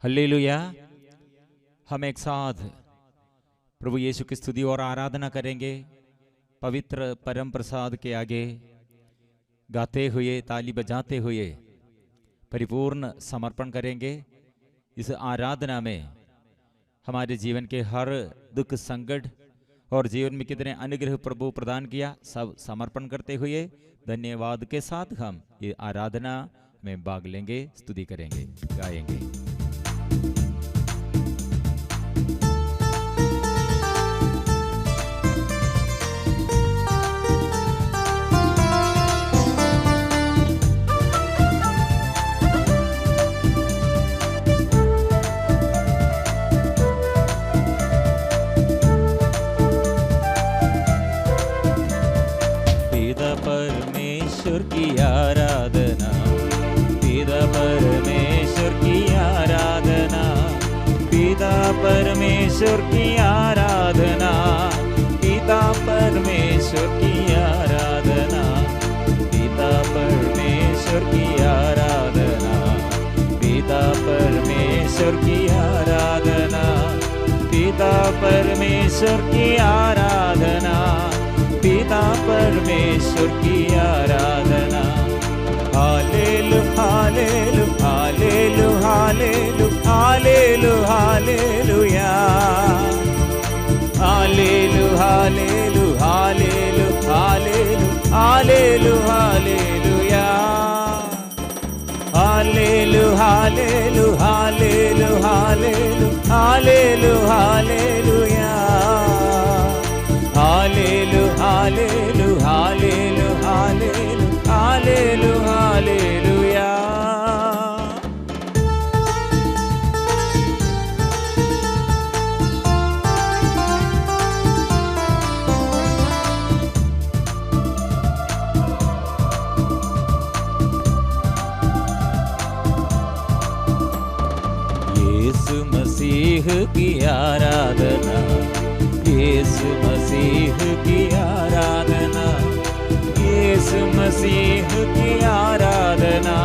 Hallelujah. हम एक साथ प्रभु यीशु की स्तुति और आराधना करेंगे। पवित्र परम प्रसाद के आगे गाते हुए, ताली बजाते हुए परिपूर्ण समर्पण करेंगे। इस आराधना में हमारे जीवन के हर दुख संकट और जीवन में कितने अनुग्रह प्रभु प्रदान किया, सब समर्पण करते हुए धन्यवाद के साथ हम ये आराधना में भाग लेंगे, स्तुति करेंगे, गाएंगे। परमेश्वर की आराधना, पिता परमेश्वर की आराधना, पिता परमेश्वर की आराधना, पिता परमेश्वर की आराधना, पिता परमेश्वर की आराधना, पिता परमेश्वर की आराधना, पिता परमेश्वर की आराधना, पिता परमेश्वर की आराधना। हालेलु हालेलु हालेलु हालेलु हालेलु हालेलुया, हालेलु हालेलु हालेलु हालेलु हालेलु हालेलुया, हालेलु हालेलु हालेलु हालेलु हालेलु हालेलुया, हालेलु हालेलु हालेलु हालेलु हालेलु हालेलुया। यीशु मसीह की आराधना, यीशु मसीह की आराधना, यीशु मसीह की आराधना,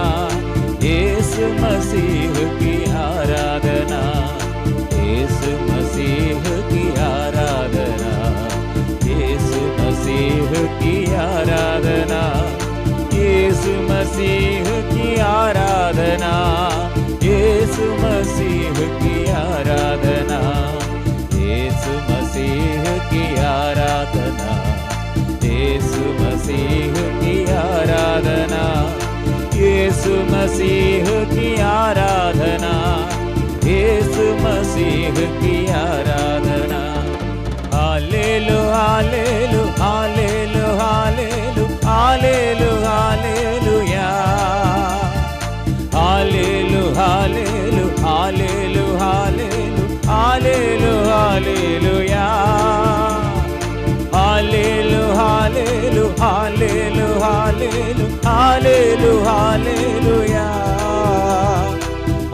यीशु मसीह की आराधना, यीशु मसीह की आराधना, यीशु मसीह की आराधना, यीशु मसीह की आराधना, यीशु मसीह की आराधना, यीशु मसीह की आराधना, यीशु मसीह की आराधना, यीशु मसीह की आराधना, यीशु मसीह की आराधना। हालेलु हालेलु हालेलु हालेलु हालेलु हालेलुया, हालेलु हालेलु हालेलु हालेलु हालेलु हालेलुया, हालेलु हालेलु हालेलु हालेलु हालेलु हालेलुया,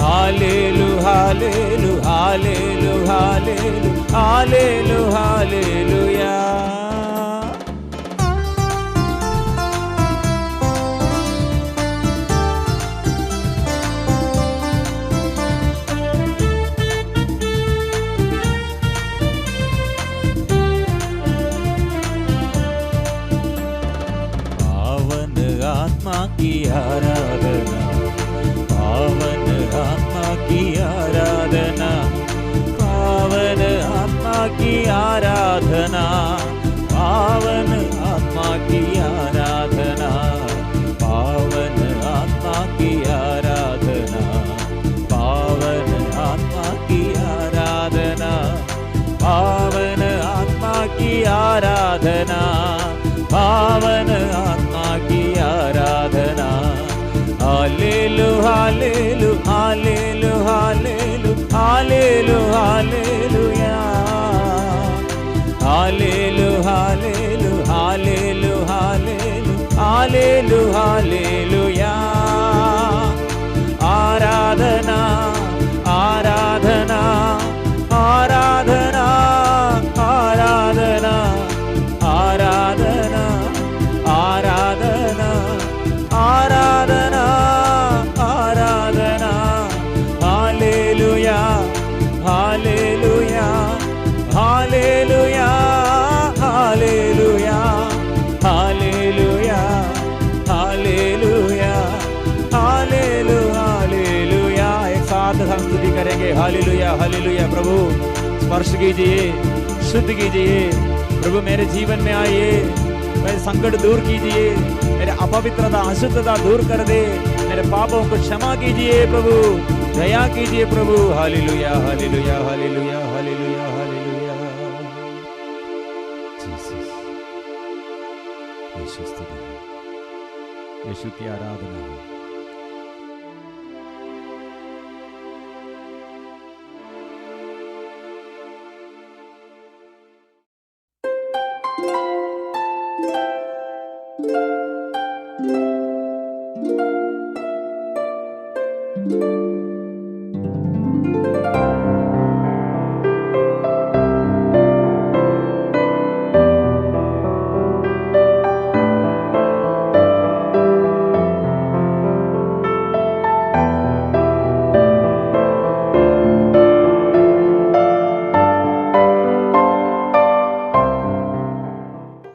हालेलु हालेलु हालेलु हालेलु हालेलु हालेलुया। आत्मा की आराधना, पावन आत्मा की आराधना, पावन आत्मा की आराधना, पावन आत्मा की आराधना, पावन आत्मा की आराधना, पावन आत्मा की आराधना, पावन आत्मा की आराधना, पावन आत्मा की आराधना। हालेलु हालेलु हालेलु हालेलु हालेलु हालेलुया, हालेलु हालेलु हालेलु हालेलु हालेलु हालेलुया। आराधना आराधना आराधना आराधना आराधना आराधना आराधना आराधना करेंगे। Hallelujah hallelujah. प्रभु स्पर्श कीजिए, शुद्ध कीजिए प्रभु, मेरे जीवन में आइए, मेरे संकट दूर कीजिए, मेरे अपवित्रता अशुद्धता दूर कर दे, मेरे पापों को क्षमा कीजिए प्रभु, दया कीजिए प्रभु। Hallelujah hallelujah hallelujah hallelujah hallelujah. Jesus, यीशु स्तुति हो, यीशु की आराधना हो।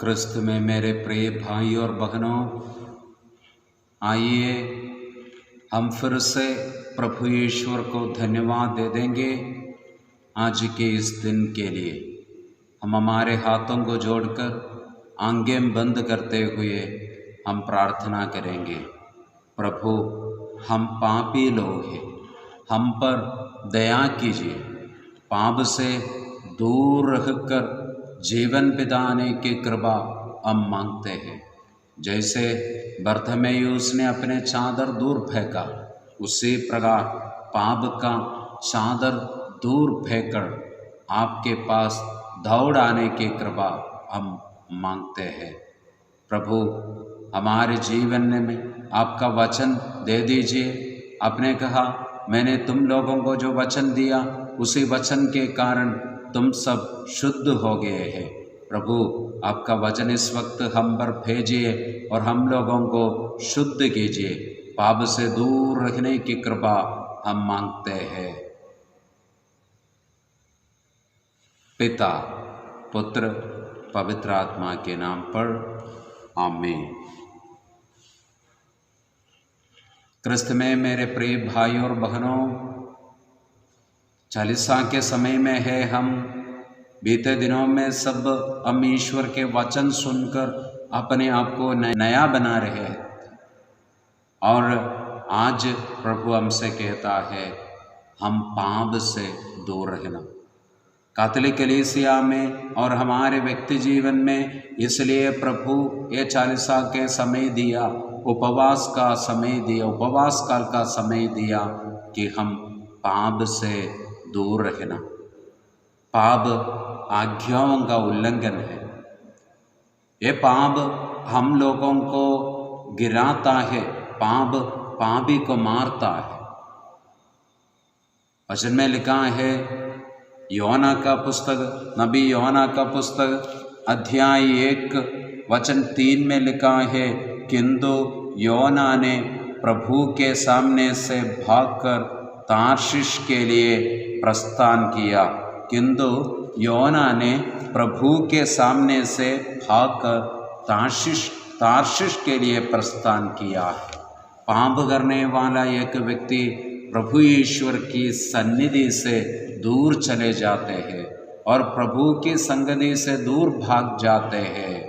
क्रिस्त में मेरे प्रिय भाई और बहनों, आइए हम फिर से प्रभु ईश्वर को धन्यवाद दे देंगे आज के इस दिन के लिए। हम हमारे हाथों को जोड़कर आंखें बंद करते हुए हम प्रार्थना करेंगे। प्रभु, हम पापी लोग हैं, हम पर दया कीजिए, पाप से दूर रहकर जीवन बिताने की कृपा हम मांगते हैं। जैसे बरतमेयुस ने अपने चादर दूर फेंका, उसी प्रकार पाप का चादर दूर फेंककर आपके पास दौड़ आने की कृपा हम मांगते हैं। प्रभु, हमारे जीवन में आपका वचन दे दीजिए। आपने कहा, मैंने तुम लोगों को जो वचन दिया उसी वचन के कारण तुम सब शुद्ध हो गए हैं। प्रभु, आपका वचन इस वक्त हम पर भेजिए और हम लोगों को शुद्ध कीजिए। पाप से दूर रहने की कृपा हम मांगते हैं। पिता, पुत्र, पवित्र आत्मा के नाम पर आमीन। क्रिस्त में मेरे प्रिय भाई और बहनों, चालीसा के समय में है हम। बीते दिनों में सब हम ईश्वर के वचन सुनकर अपने आप को नया बना रहे हैं और आज प्रभु हमसे कहता है हम पाप से दूर रहना। कैथोलिक कलीसिया में और हमारे व्यक्ति जीवन में इसलिए प्रभु ये चालीसा के समय दिया, उपवास का समय दिया, उपवास काल का समय दिया कि हम पाप से दूर रहना। पाप आज्ञाओं का उल्लंघन है। ये पाप हम लोगों को गिराता है, पाप पापी को मारता है। वचन में लिखा है, योना का पुस्तक, नबी योना का पुस्तक अध्याय 1 वचन 3 में लिखा है, किंतु योना ने प्रभु के सामने से भागकर तार्शिश के लिए प्रस्थान किया। किंतु योना ने प्रभु के सामने से भागकर तार्शिश के लिए प्रस्थान किया। पाप करने वाला एक व्यक्ति प्रभु ईश्वर की सन्निधि से दूर चले जाते हैं और प्रभु की संगति से दूर भाग जाते हैं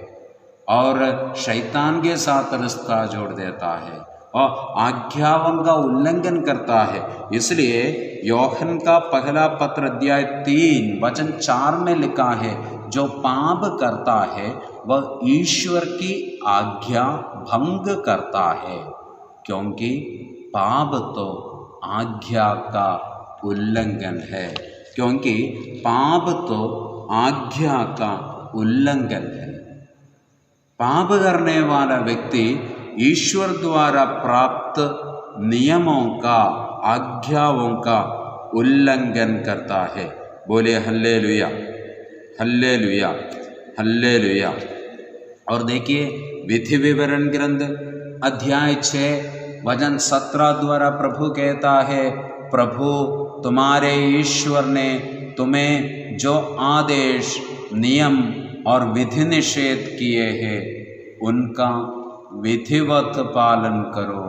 और शैतान के साथ रिश्ता जोड़ देता है और आज्ञाओं का उल्लंघन करता है। इसलिए यूहन्ना का पहला पत्र अध्याय 3 वचन 4 में लिखा है, जो पाप करता है वह ईश्वर की आज्ञा भंग करता है, क्योंकि पाप तो आज्ञा का उल्लंघन है। क्योंकि पाप तो आज्ञा का उल्लंघन है। पाप करने वाला व्यक्ति ईश्वर द्वारा प्राप्त नियमों का, आज्ञाओं का उल्लंघन करता है। बोले हल्लेलुया, हल्लेलुया, हल्लेलुया। और देखिए विधि विवरण ग्रंथ अध्याय 6 वचन 17 द्वारा प्रभु कहता है, प्रभु तुम्हारे ईश्वर ने तुम्हें जो आदेश, नियम और विधि निषेध किए हैं उनका विधिवत पालन करो,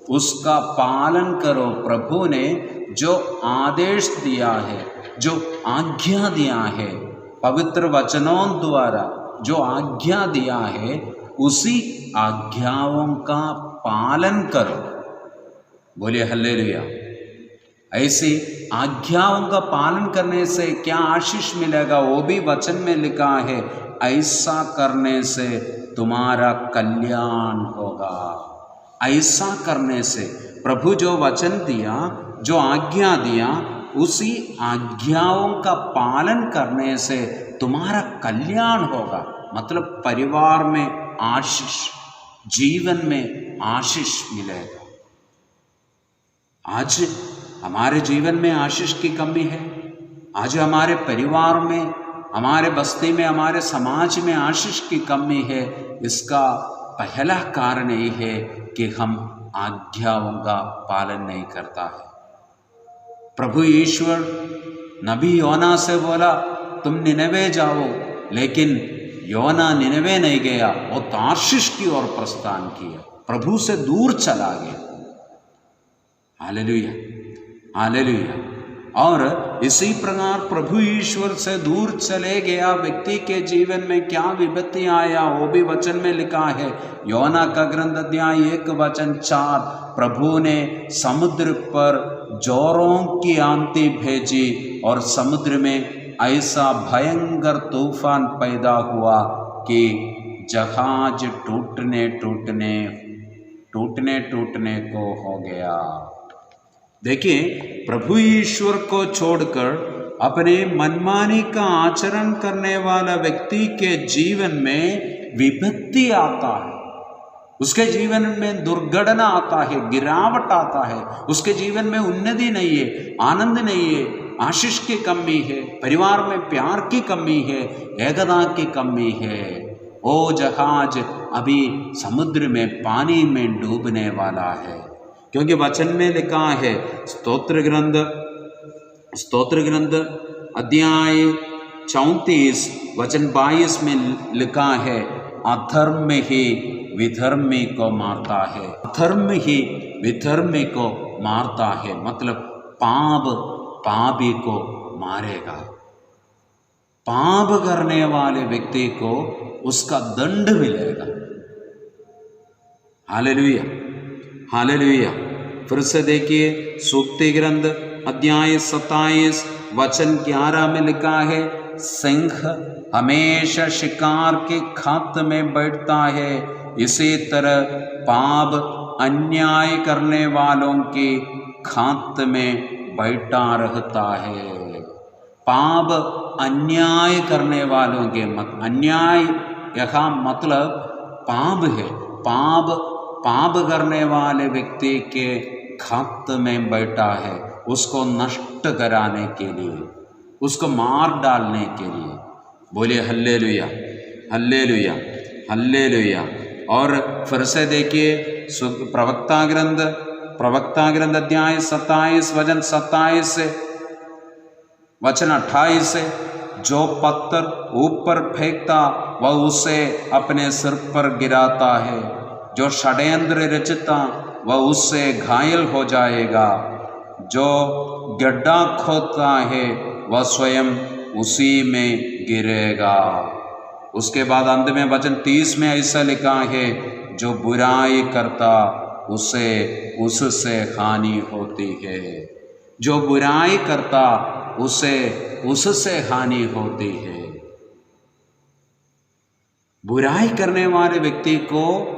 उसका पालन करो। प्रभु ने जो आदेश दिया है, जो आज्ञा दिया है, पवित्र वचनों द्वारा जो आज्ञा दिया है, उसी आज्ञाओं का पालन करो। बोलिए हल्लेलुया। ऐसी आज्ञाओं का पालन करने से क्या आशीष मिलेगा, वो भी वचन में लिखा है, ऐसा करने से तुम्हारा कल्याण होगा। ऐसा करने से प्रभु जो वचन दिया, जो आज्ञा दिया, उसी आज्ञाओं का पालन करने से तुम्हारा कल्याण होगा। मतलब परिवार में आशीष, जीवन में आशीष मिलेगा। आज हमारे जीवन में आशीष की कमी है। आज हमारे परिवार में, हमारे बस्ती में, हमारे समाज में आशीष की कमी है। इसका पहला कारण यही है कि हम आज्ञाओं का पालन नहीं करता है। प्रभु ईश्वर नबी योना से बोला तुम निनवे जाओ, लेकिन योना निनवे नहीं गया, वो तार्शिश की ओर प्रस्थान किया, प्रभु से दूर चला गया। Hallelujah, hallelujah. और इसी प्रकार प्रभु ईश्वर से दूर चले गया व्यक्ति के जीवन में क्या विपत्ति आया, वो भी वचन में लिखा है। योना का ग्रंथ अध्याय 1 वचन 4, प्रभु ने समुद्र पर जोरों की आंधी भेजी और समुद्र में ऐसा भयंकर तूफान पैदा हुआ कि जहाज टूटने टूटने को हो गया। देखिए, प्रभु ईश्वर को छोड़कर अपने मनमानी का आचरण करने वाला व्यक्ति के जीवन में विपत्ति आता है, उसके जीवन में दुर्घटना आता है, गिरावट आता है, उसके जीवन में उन्नति नहीं है, आनंद नहीं है, आशीष की कमी है, परिवार में प्यार की कमी है, एकता की कमी है। वो जहाज अभी समुद्र में, पानी में डूबने वाला है। क्योंकि वचन में लिखा है, स्तोत्र ग्रंथ अध्याय 34 वचन 22 में लिखा है, अधर्म ही विधर्मी को मारता है, अधर्म ही विधर्मी को मारता है। मतलब पाप पापी को मारेगा। पाप करने वाले व्यक्ति को उसका दंड मिलेगा। Hallelujah, hallelujah. फिर से देखिए, सूक्ति ग्रंथ अध्याय 27 वचन 11 में लिखा है, सिंह हमेशा शिकार के खाते में बैठता है, इसी तरह पाप अन्याय करने वालों के खाते में बैठा रहता है। पाप अन्याय करने वालों के अन्याय यहाँ मतलब पाप है। पाप करने वाले व्यक्ति के खाते में बैठा है, उसको नष्ट कराने के लिए, उसको मार डालने के लिए। बोलिए हल्लेलुया, हल्लेलुया, हल्लेलुया। और फिर से देखिए, प्रवक्ता ग्रंथ अध्याय 27 वचन 27 से वचन 28 से, जो पत्थर ऊपर फेंकता वह उसे अपने सिर पर गिराता है, जो षड्यंत्र रचता वह उससे घायल हो जाएगा, जो गड्ढा खोदता है वह स्वयं उसी में गिरेगा। उसके बाद अंत में वचन 30 में ऐसा लिखा है, जो बुराई करता उससे हानि होती है, जो बुराई करता उससे हानि होती है। बुराई करने वाले व्यक्ति को,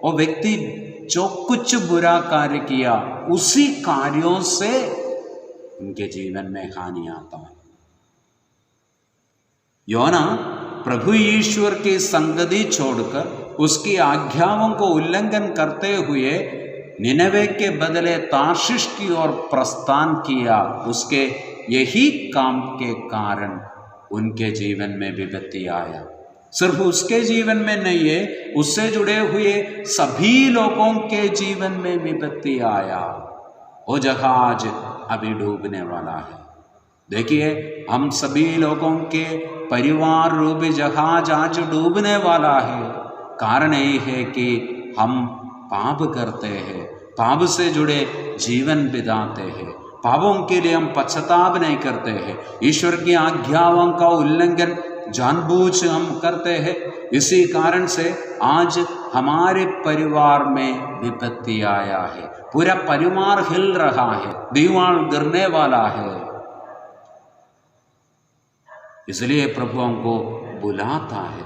वो व्यक्ति जो कुछ बुरा कार्य किया, उसी कार्यों से उनके जीवन में हानि आता है। योना प्रभु ईश्वर की संगति छोड़कर उसकी आज्ञाओं को उल्लंघन करते हुए निनवे के बदले तार्शिश की ओर प्रस्थान किया। उसके यही काम के कारण उनके जीवन में विपत्ति आया। सिर्फ उसके जीवन में नहीं है, उससे जुड़े हुए सभी लोगों के जीवन में विपत्ति आया। वो जहाज अभी डूबने वाला है। देखिए, हम सभी लोगों के परिवार रूपी जहाज आज डूबने वाला है। कारण ये है कि हम पाप करते हैं, पाप से जुड़े जीवन बिताते हैं, पापों के लिए हम पश्चाताप नहीं करते हैं, ईश्वर की आज्ञाओं का उल्लंघन जानबूझ हम करते हैं। इसी कारण से आज हमारे परिवार में विपत्ति आया है, पूरा परिवार हिल रहा है, दीवार गिरने वाला है। इसलिए प्रभु हमको बुलाता है।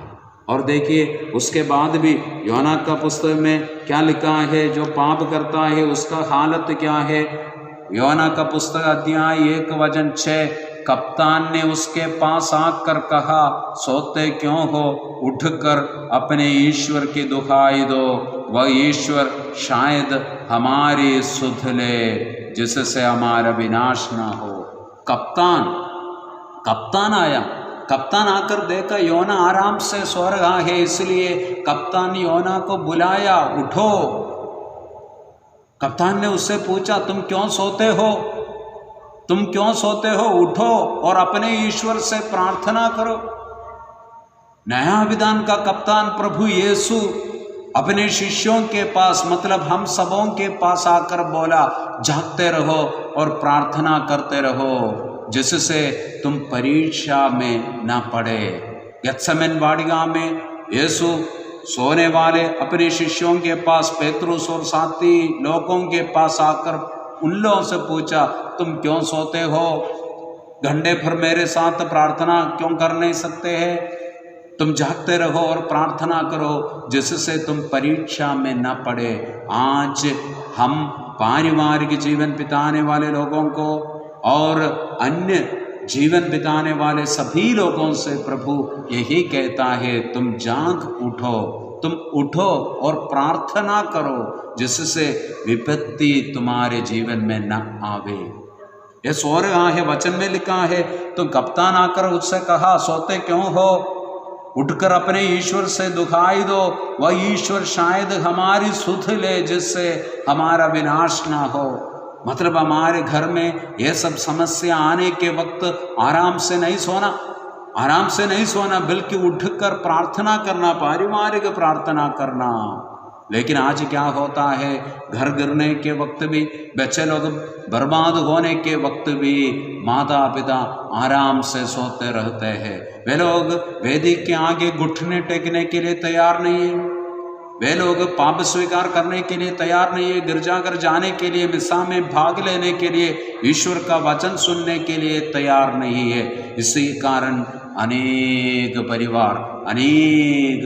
और देखिए उसके बाद भी योना का पुस्तक में क्या लिखा है, जो पाप करता है उसका हालत क्या है। योना का पुस्तक अध्याय 1:6, कप्तान ने उसके पास आकर कहा, सोते क्यों हो, उठकर अपने ईश्वर की दुहाई दो, वह ईश्वर शायद हमारी सुध ले, जिससे हमारा विनाश ना हो। कप्तान आया, कप्तान आकर देखा योना आराम से सो रहा है, इसलिए कप्तान योना को बुलाया, उठो। कप्तान ने उससे पूछा, तुम क्यों सोते हो, तुम क्यों सोते हो, उठो और अपने ईश्वर से प्रार्थना करो। नया विधान का कप्तान प्रभु यीशु अपने शिष्यों के पास, मतलब हम सबों के पास आकर बोला, जागते रहो और प्रार्थना करते रहो, जिससे तुम परीक्षा में ना पड़े। गेत्सेमनी वाटिका में यीशु सोने वाले अपने शिष्यों के पास, पेतरुस और साथी लोगों के पास आकर उन लोगों से पूछा, तुम क्यों सोते हो, घंटे भर मेरे साथ प्रार्थना क्यों कर नहीं सकते हैं, तुम जागते रहो और प्रार्थना करो, जिससे तुम परीक्षा में न पड़े। आज हम पारिवारिक जीवन बिताने वाले लोगों को और अन्य जीवन बिताने वाले सभी लोगों से प्रभु यही कहता है, तुम जाग उठो, तुम उठो और प्रार्थना करो, जिससे विपत्ति तुम्हारे जीवन में न आवे। ये सो रहा है, वचन में लिखा है। तो कप्तान आकर उससे कहा, सोते क्यों हो, उठकर अपने ईश्वर से दुहाई दो, वह ईश्वर शायद हमारी सुध ले, जिससे हमारा विनाश ना हो। मतलब हमारे घर में यह सब समस्या आने के वक्त आराम से नहीं सोना, बल्कि उठकर प्रार्थना करना, पारिवारिक प्रार्थना करना। लेकिन आज क्या होता है, घर गिरने के वक्त भी, बच्चे लोग बर्बाद होने के वक्त भी माता पिता आराम से सोते रहते हैं। वे लोग वेदी के आगे घुटने टेकने के लिए तैयार नहीं है, वे लोग पाप स्वीकार करने के लिए तैयार नहीं है, गिरजाघर जाने के लिए, मिसा में भाग लेने के लिए, ईश्वर का वचन सुनने के लिए तैयार नहीं है। इसी कारण अनेक परिवार, अनेक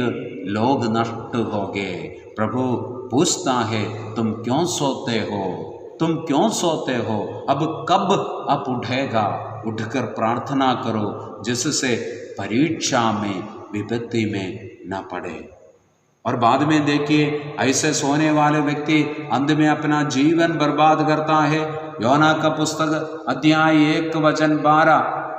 लोग नष्ट हो गए। प्रभु पूछता है, तुम क्यों सोते हो, तुम क्यों सोते हो, अब कब आप उठेगा, उठकर प्रार्थना करो, जिससे परीक्षा में, विपत्ति में न पड़े। और बाद में देखिए, ऐसे सोने वाले व्यक्ति अंत में अपना जीवन बर्बाद करता है। योना का पुस्तक अध्याय 1:12,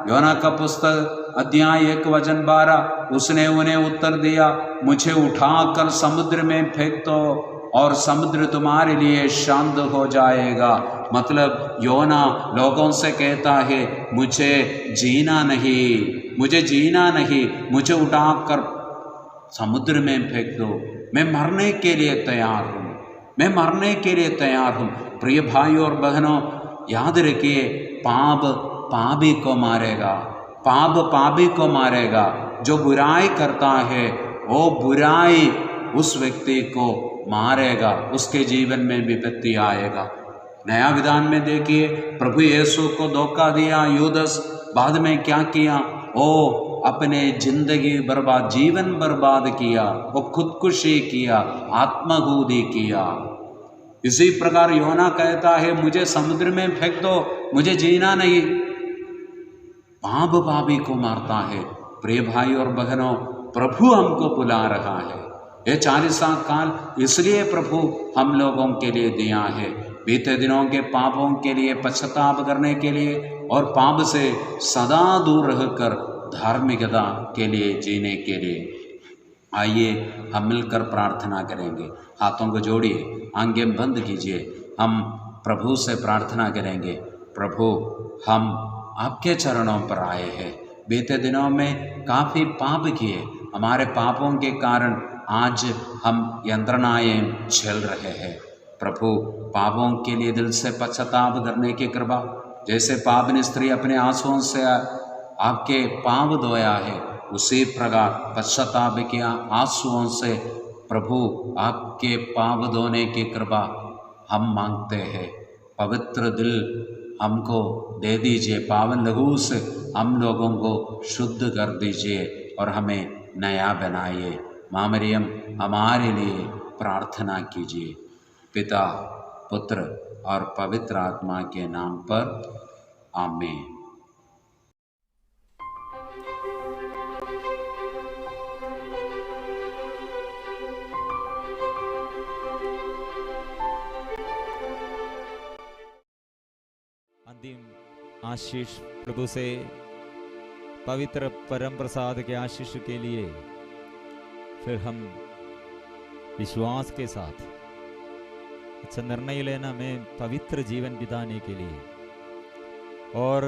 योना का पुस्तक अध्याय 1:12, उसने उन्हें उत्तर दिया, मुझे उठाकर समुद्र में फेंक दो और समुद्र तुम्हारे लिए शांत हो जाएगा। मतलब योना लोगों से कहता है, मुझे जीना नहीं, मुझे उठाकर समुद्र में फेंक दो, मैं मरने के लिए तैयार हूँ, प्रिय भाई और बहनों, याद रखिए, पाप पापी को मारेगा। जो बुराई करता है वो बुराई उस व्यक्ति को मारेगा, उसके जीवन में विपत्ति आएगा। नया विधान में देखिए, प्रभु यीशु को धोखा दिया यूदस, बाद में क्या किया, वो अपने जीवन बर्बाद किया, वो खुदकुशी किया, आत्मघाती किया। इसी प्रकार योना कहता है, मुझे समुद्र में फेंक दो, मुझे जीना नहीं, पाप पापी को मारता है। प्रिय भाई और बहनों, प्रभु हमको बुला रहा है। ये 40 काल इसलिए प्रभु हम लोगों के लिए दिया है, बीते दिनों के पापों के लिए पश्चाताप करने के लिए और पाप से सदा दूर रहकर धार्मिकता के लिए जीने के लिए। आइए हम मिलकर प्रार्थना करेंगे। हाथों को जोड़िए, आंखें बंद कीजिए, हम प्रभु से प्रार्थना करेंगे। प्रभु, हम आपके चरणों पर आए हैं। बीते दिनों में काफ़ी पाप किए, हमारे पापों के कारण आज हम यंत्रणाएं झेल रहे हैं। प्रभु पापों के लिए दिल से पश्चाताप करने की कृपा, जैसे पापनी स्त्री अपने आंसुओं से आपके पांव धोया है, उसी प्रकार पश्चाताप के आंसुओं से प्रभु आपके पांव धोने की कृपा हम मांगते हैं। पवित्र दिल हमको दे दीजिए, पावन लहू से हम लोगों को शुद्ध कर दीजिए और हमें नया बनाइए। माँ मरियम हमारे लिए प्रार्थना कीजिए। पिता, पुत्र और पवित्र आत्मा के नाम पर आमीन। अंतिम आशीष प्रभु से पवित्र परम प्रसाद के आशीष के लिए फिर हम विश्वास के साथ अच्छा निर्णय लेना में पवित्र जीवन बिताने के लिए और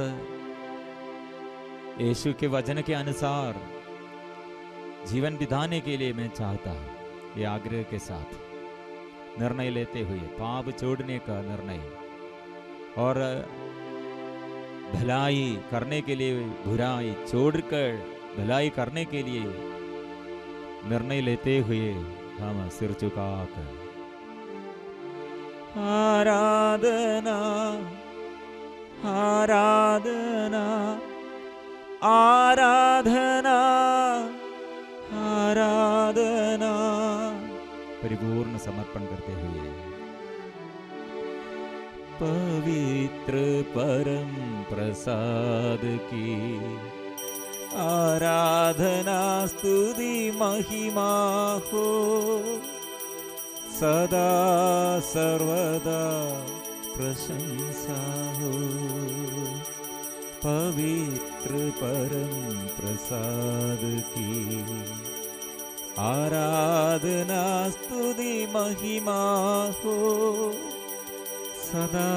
यीशु के वचन के अनुसार जीवन बिताने के लिए मैं चाहता हूँ। ये आग्रह के साथ निर्णय लेते हुए पाप छोड़ने का निर्णय और भलाई करने के लिए बुराई छोड़कर भलाई करने के लिए निर्णय लेते हुए हम सिर झुकाकर आराधना आराधना आराधना आराधना परिपूर्ण समर्पण करते हुए पवित्र परम प्रसाद की आराधना स्तुति महिमा हो सदा सर्वदा प्रशंसा हो। पवित्र परम प्रसाद की आराधना स्तुति महिमा हो सदा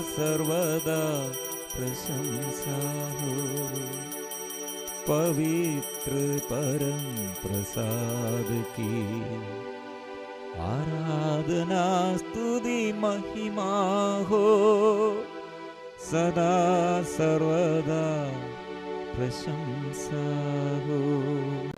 सर्वदा प्रशंसा हो। पवित्र परम प्रसाद की आराधना स्तुति महिमा हो सदा सर्वदा प्रशंसा हो।